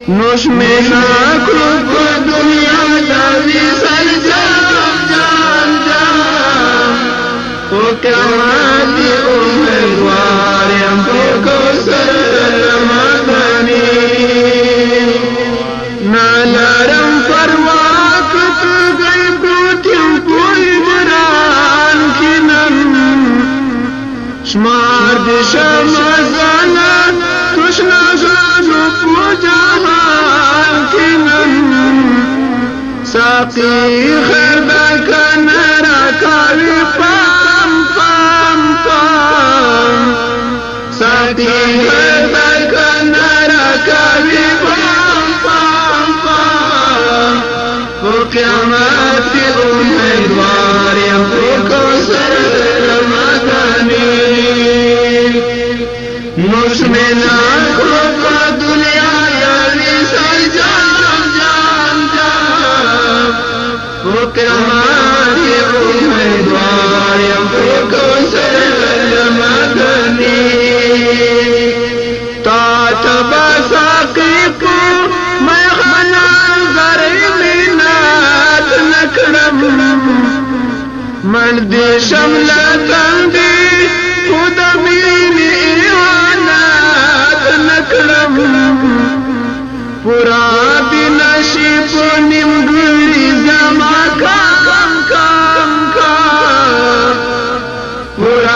नोश में नाखों को दुनिया दावी सर जाम वो क्या माती उम्मीदवार हमको को सर रमादानी नालारम परवाक तो गई पूथियों कोई बुरान की नम स्मार दिशा मजाना तुष्णा जानो पूजा साकी खैदा का नरा कावी पाम पाम पाम साकी खैदा का नरा कावी पाम पाम पाम वो क़यामत के उम्मीदवार हमको कौसर रमादानी नोश में नाखों को दुनिया यानी सर वो क़यामत के उम्मीदवार हमको कौसर रमादानी तातबा साकी को मैं खाना ज़रे में नात नखड़म मन दे शमला तंदी खुद मीनी इवानात नखड़म पूरा दिन नशीब निमगुली जमा काम काम काम पूरा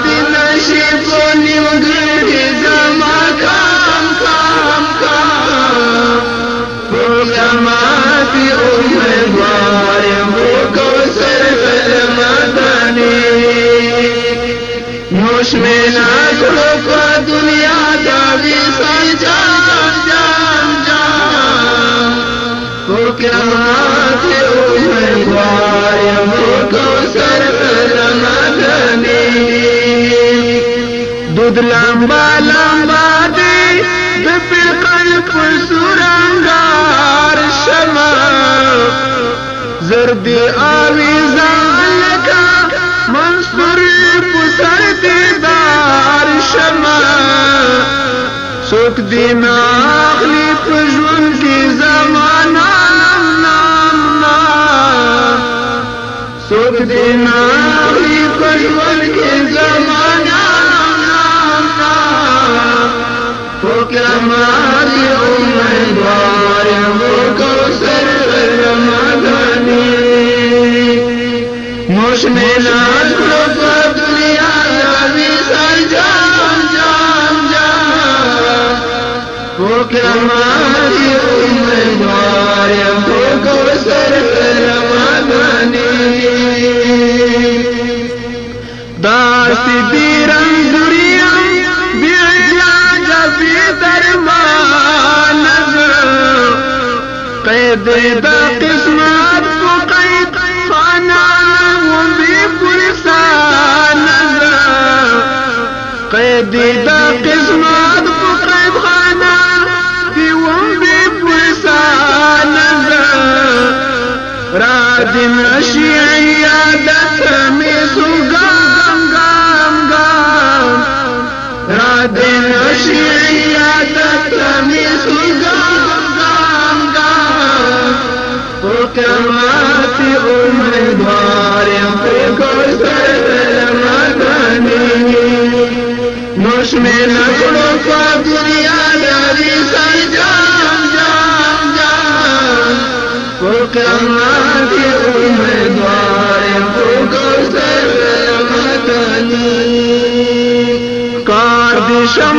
दिन नशीब निमगुली जमा काम काम काम वो क़यामत उम्मीदवार हमको कौसर रमादानी नोश में नाखों को दुनिया दावी सर वो क़यामत के उम्मीदवार हमको कौसर रमादानी दूध लंबा लंबा दे दिल कल्प सुरंगार शमा जर्दी आविज़ान का मंसूर पुसर दीदार शमा सुख दीना आखली पुजवन की ज़माना सुख दीना आखली पुजवन की ज़माना वो क़यामत के उम्मीदवार हमको कौसर रमादानी नोश में नाखों को दुनिया दावी सर जाम वो क़यामत के उम्मीदवार हमको कौसर रमादानी दास्ती दीरम दुरियम बिइलाज बिदरमान कैद दा किस्मत को कैद खाना वो भी पुरसान कैद दा किस्मत को कैद खाना वो भी पुरसान रादिन अशियादत में सुगम गम गम रादिन अशियादत में सुगम गम गम वो क़यामत के उम्मीदवार हमको कौसर रमादानी नोश में नाखों को दुनिया दावी सर वो क़यामत के उम्मीदवार हमको कौसर रमादानी कार दिशम